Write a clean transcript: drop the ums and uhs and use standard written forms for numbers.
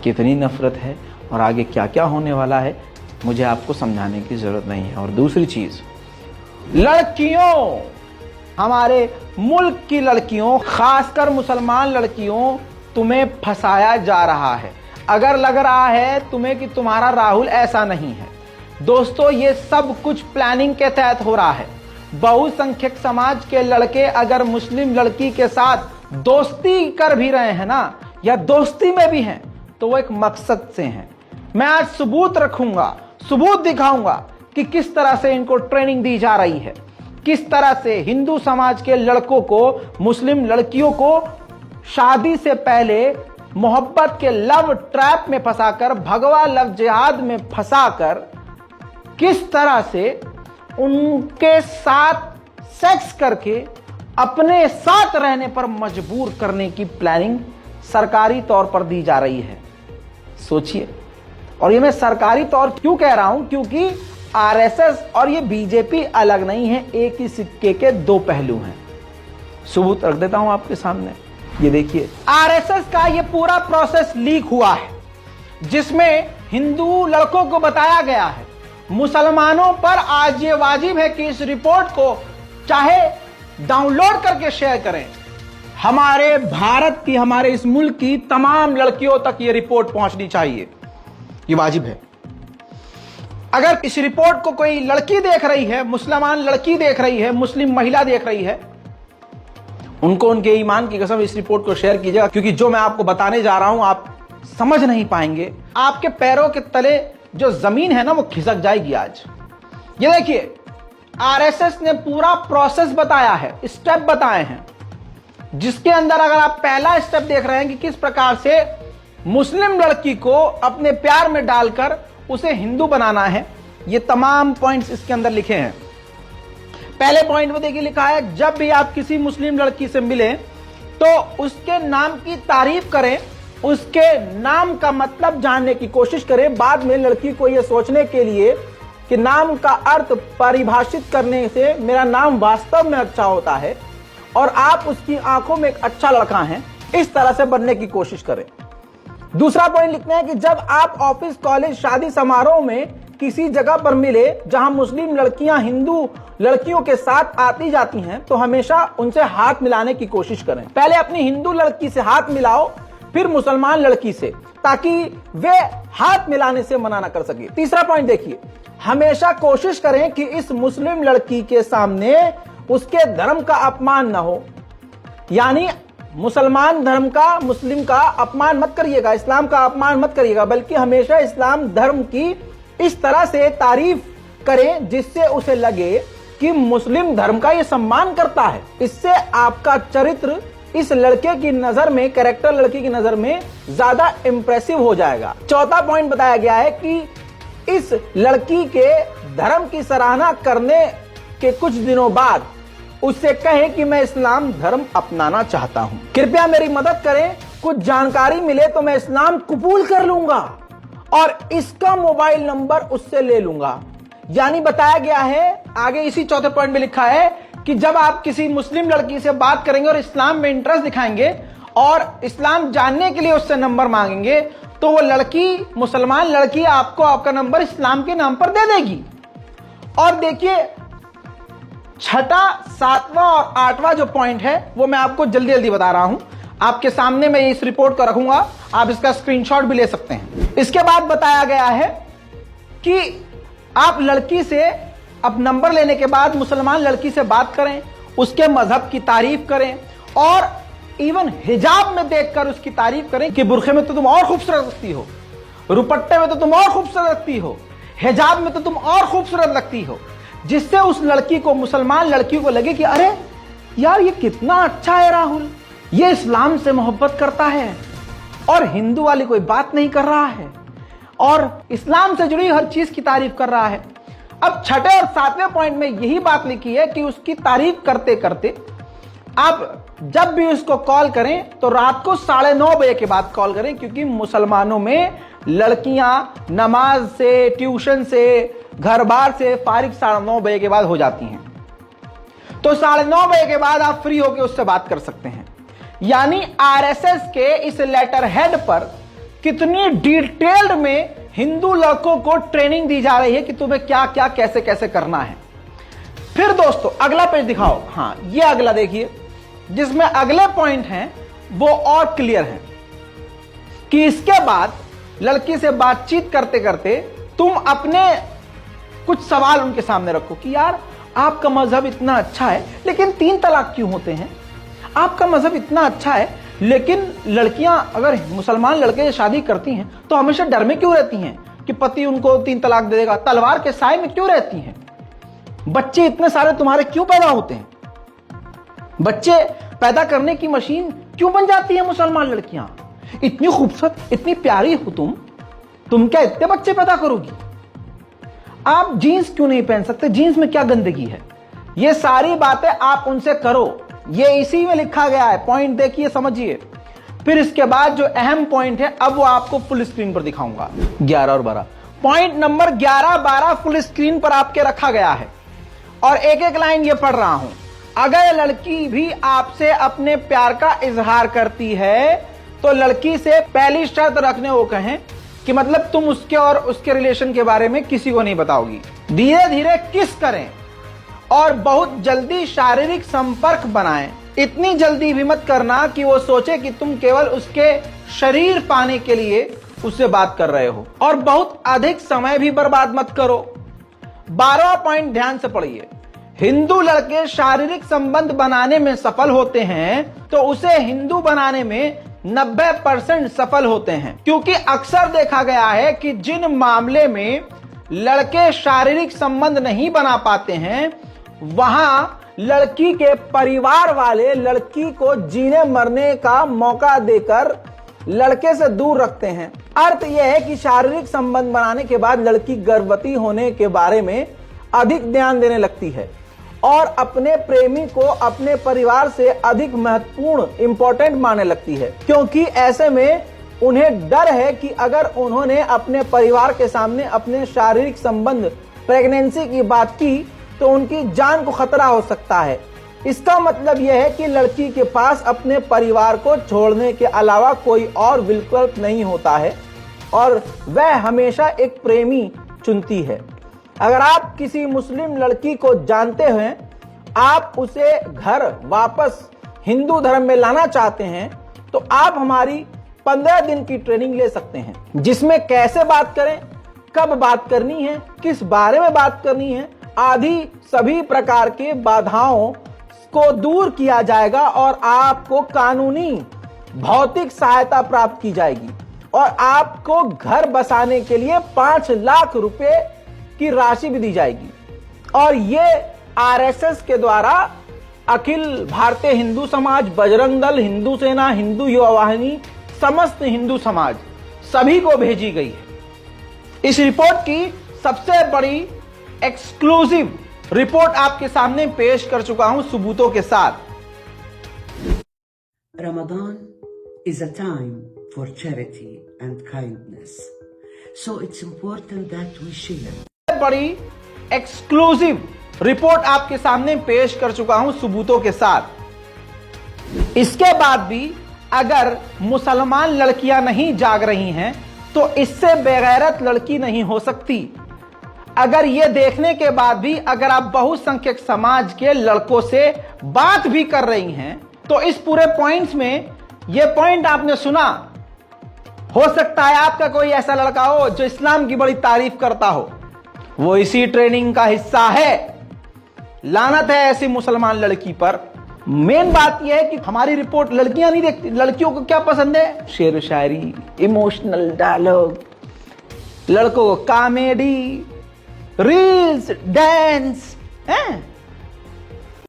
कितनी नफरत है और आगे क्या क्या होने वाला है मुझे आपको समझाने की जरूरत नहीं है। और दूसरी चीज, लड़कियों, हमारे मुल्क की लड़कियों, खासकर मुसलमान लड़कियों, तुम्हें फंसाया जा रहा है। अगर लग रहा है तुम्हें कि तुम्हारा राहुल ऐसा नहीं है, दोस्तों ये सब कुछ प्लानिंग के तहत हो रहा है। बहुसंख्यक समाज के लड़के अगर मुस्लिम लड़की के साथ दोस्ती कर भी रहे हैं ना, या दोस्ती में भी हैं, तो वो एक मकसद से हैं। मैं आज सबूत रखूंगा, सबूत दिखाऊंगा कि किस तरह से इनको ट्रेनिंग दी जा रही है, किस तरह से हिंदू समाज के लड़कों को, मुस्लिम लड़कियों को शादी से पहले मोहब्बत के लव ट्रैप में फंसाकर, भगवा लव जिहाद में फंसाकर, किस तरह से उनके साथ सेक्स करके अपने साथ रहने पर मजबूर करने की प्लानिंग सरकारी तौर पर दी जा रही है। सोचिए। और ये मैं सरकारी तौर क्यों कह रहा हूं, क्योंकि आरएसएस और ये बीजेपी अलग नहीं है, एक ही सिक्के के दो पहलू हैं। सबूत रख देता हूं आपके सामने, ये देखिए। आरएसएस का ये पूरा प्रोसेस लीक हुआ है, जिसमें हिंदू लड़कों को बताया गया है, मुसलमानों पर आज ये वाजिब है कि इस रिपोर्ट को चाहे डाउनलोड करके शेयर करें। हमारे भारत की, हमारे इस मुल्क की तमाम लड़कियों तक ये रिपोर्ट पहुंचनी चाहिए, ये वाजिब है। अगर इस रिपोर्ट को कोई लड़की देख रही है, मुसलमान लड़की देख रही है, मुस्लिम महिला देख रही है, उनको उनके ईमान की कसम इस रिपोर्ट को शेयर कीजिएगा, क्योंकि जो मैं आपको बताने जा रहा हूं आप समझ नहीं पाएंगे। आपके पैरों के तले जो जमीन है ना, वो खिसक जाएगी आज। ये देखिए, आरएसएस ने पूरा प्रोसेस बताया है, स्टेप बताए हैं, जिसके अंदर अगर आप पहला स्टेप देख रहे हैं कि किस प्रकार से मुस्लिम लड़की को अपने प्यार में डालकर उसे हिंदू बनाना है, ये तमाम पॉइंट्स इसके अंदर लिखे हैं। पहले पॉइंट में देखिए लिखा है, जब भी आप किसी मुस्लिम लड़की से मिले तो उसके नाम की तारीफ करें, उसके नाम का मतलब जानने की कोशिश करें। बाद में लड़की को यह सोचने के लिए कि नाम का अर्थ परिभाषित करने से मेरा नाम वास्तव में अच्छा होता है और आप उसकी आंखों में एक अच्छा लड़का हैं, इस तरह से बनने की कोशिश करें। दूसरा पॉइंट लिखते हैं कि जब आप ऑफिस, कॉलेज, शादी समारोह में किसी जगह पर मिले जहां मुस्लिम लड़कियां हिंदू लड़कियों के साथ आती जाती हैं, तो हमेशा उनसे हाथ मिलाने की कोशिश करें। पहले अपनी हिंदू लड़की से हाथ मिलाओ, फिर मुसलमान लड़की से, ताकि वे हाथ मिलाने से मना ना कर सके। तीसरा पॉइंट देखिए, हमेशा कोशिश करें कि इस मुस्लिम लड़की के सामने उसके धर्म का अपमान ना हो, यानी मुसलमान धर्म का, मुस्लिम का अपमान मत करिएगा, इस्लाम का अपमान मत करिएगा, बल्कि हमेशा इस्लाम धर्म की इस तरह से तारीफ करें जिससे उसे लगे कि मुस्लिम धर्म का ये सम्मान करता है। इससे आपका चरित्र इस लड़के की नजर में, कैरेक्टर लड़की की नजर में ज्यादा इंप्रेसिव हो जाएगा। चौथा पॉइंट बताया गया है कि इस लड़की के धर्म की सराहना करने के कुछ दिनों बाद उससे कहे कि मैं इस्लाम धर्म अपनाना चाहता हूं, कृपया मेरी मदद करें, कुछ जानकारी मिले तो मैं इस्लाम कबूल कर लूंगा और इसका मोबाइल नंबर उससे ले लूंगा। यानी बताया गया है, आगे इसी चौथे पॉइंट में लिखा है कि जब आप किसी मुस्लिम लड़की से बात करेंगे और इस्लाम में इंटरेस्ट दिखाएंगे और इस्लाम जानने के लिए उससे नंबर मांगेंगे, तो वो लड़की, मुसलमान लड़की, आपको आपका नंबर इस्लाम के नाम पर दे देगी। और देखिए, छठा, सातवां और आठवां जो पॉइंट है वो मैं आपको जल्दी जल्दी बता रहा हूं। आपके सामने मैं इस रिपोर्ट को रखूंगा, आप इसका स्क्रीनशॉट भी ले सकते हैं। इसके बाद बताया गया है कि आप लड़की से अब नंबर लेने के बाद मुसलमान लड़की से बात करें, उसके मजहब की तारीफ करें और इवन हिजाब में देखकर उसकी तारीफ करें कि बुरखे में तो तुम और खूबसूरत लगती हो, रुपट्टे में तो तुम और खूबसूरत लगती हो, हिजाब में तो तुम और खूबसूरत लगती हो, जिससे उस लड़की को, मुसलमान लड़की को लगे कि अरे यार ये कितना अच्छा है राहुल, ये इस्लाम से मोहब्बत करता है और हिंदू वाली कोई बात नहीं कर रहा है और इस्लाम से जुड़ी हर चीज की तारीफ कर रहा है। अब छठे और सातवें पॉइंट में यही बात लिखी है कि उसकी तारीफ करते करते आप जब भी उसको कॉल करें तो रात को 9:30 बजे के बाद कॉल करें, क्योंकि मुसलमानों में लड़कियां नमाज से, ट्यूशन से, घर बार से फारिग 9:30 बजे के बाद हो जाती हैं। तो 9:30 बजे के बाद आप फ्री होकर उससे बात कर सकते हैं। यानी आरएसएस के इस लेटर हेड पर कितनी डिटेल्ड में हिंदू लड़कों को ट्रेनिंग दी जा रही है कि तुम्हें क्या क्या कैसे कैसे करना है। फिर दोस्तों अगला पेज दिखाओ। हां, ये अगला देखिए, जिसमें अगले पॉइंट हैं वो और क्लियर हैं कि इसके बाद लड़की से बातचीत करते करते तुम अपने कुछ सवाल उनके सामने रखो कि यार आपका मजहब इतना अच्छा है लेकिन 3 तलाक क्यों होते हैं? आपका मजहब इतना अच्छा है लेकिन लड़कियां अगर मुसलमान लड़के से शादी करती हैं तो हमेशा डर में क्यों रहती हैं कि पति उनको 3 तलाक दे देगा? तलवार के साए में क्यों रहती हैं? बच्चे इतने सारे तुम्हारे क्यों पैदा होते हैं? बच्चे पैदा करने की मशीन क्यों बन जाती है मुसलमान लड़कियां? इतनी खूबसूरत, इतनी प्यारी हो तुम क्या इतने बच्चे पैदा करोगी? आप जीन्स क्यों नहीं पहन सकते? जीन्स में क्या गंदगी है? ये सारी बातें आप उनसे करो, ये इसी में लिखा गया है। पॉइंट देखिए, समझिए। फिर इसके बाद जो अहम पॉइंट है अब वो आपको फुल स्क्रीन पर दिखाऊंगा। 11 और 12 पॉइंट नंबर 11, 12 फुल स्क्रीन पर आपके रखा गया है और एक एक लाइन ये पढ़ रहा हूं। अगर लड़की भी आपसे अपने प्यार का इजहार करती है तो लड़की से पहली शर्त रखने को कहें कि मतलब तुम उसके और उसके रिलेशन के बारे में किसी को नहीं बताओगी। धीरे धीरे किस करें और बहुत जल्दी शारीरिक संपर्क बनाएं। इतनी जल्दी भी मत करना कि वो सोचे कि तुम केवल उसके शरीर पाने के लिए उससे बात कर रहे हो, और बहुत अधिक समय भी बर्बाद मत करो। 12वां पॉइंट ध्यान से पढ़िए। हिंदू लड़के शारीरिक संबंध बनाने में सफल होते हैं तो उसे हिंदू बनाने में 90% सफल होते हैं, क्योंकि अक्सर देखा गया है कि जिन मामले में लड़के शारीरिक संबंध नहीं बना पाते हैं वहां लड़की के परिवार वाले लड़की को जीने मरने का मौका देकर लड़के से दूर रखते हैं। अर्थ यह है कि शारीरिक संबंध बनाने के बाद लड़की गर्भवती होने के बारे में अधिक ध्यान देने लगती है और अपने प्रेमी को अपने परिवार से अधिक महत्वपूर्ण इंपॉर्टेंट मानने लगती है, क्योंकि ऐसे में उन्हें डर है कि अगर उन्होंने अपने परिवार के सामने अपने शारीरिक संबंध प्रेगनेंसी की बात की तो उनकी जान को खतरा हो सकता है। इसका मतलब यह है कि लड़की के पास अपने परिवार को छोड़ने के अलावा कोई और विकल्प नहीं होता है और वह हमेशा एक प्रेमी चुनती है। अगर आप किसी मुस्लिम लड़की को जानते हैं, आप उसे घर वापस हिंदू धर्म में लाना चाहते हैं, तो आप हमारी 15 दिन की ट्रेनिंग ले सकते हैं, जिसमें कैसे बात करें, कब बात करनी है, किस बारे में बात करनी है आदि सभी प्रकार के बाधाओं को दूर किया जाएगा और आपको कानूनी भौतिक सहायता प्राप्त की जाएगी और आपको घर बसाने के लिए 5 लाख रुपए की राशि भी दी जाएगी। और ये आरएसएस के द्वारा अखिल भारतीय हिंदू समाज, बजरंग दल, हिंदू सेना, हिंदू युवा वाहिनी, समस्त हिंदू समाज सभी को भेजी गई है। इस रिपोर्ट की सबसे बड़ी एक्सक्लूसिव रिपोर्ट आपके सामने पेश कर चुका हूं सबूतों के साथ। Ramadan is a time for charity and kindness, so it's important that we share. बड़ी एक्सक्लूसिव रिपोर्ट आपके सामने पेश कर चुका हूं सबूतों के साथ। इसके बाद भी अगर मुसलमान लड़कियां नहीं जाग रही हैं तो इससे बेगैरत लड़की नहीं हो सकती। अगर ये देखने के बाद भी अगर आप बहुसंख्यक समाज के लड़कों से बात भी कर रही हैं तो इस पूरे पॉइंट्स में ये पॉइंट आपने सुना, हो सकता है आपका कोई ऐसा लड़का हो जो इस्लाम की बड़ी तारीफ करता हो, वो इसी ट्रेनिंग का हिस्सा है। लानत है ऐसी मुसलमान लड़की पर। मेन बात यह है कि हमारी रिपोर्ट लड़कियां नहीं देखती। लड़कियों को क्या पसंद है? शेर शायरी, इमोशनल डायलॉग, लड़कों को कॉमेडी, रील्स, डांस, हैं?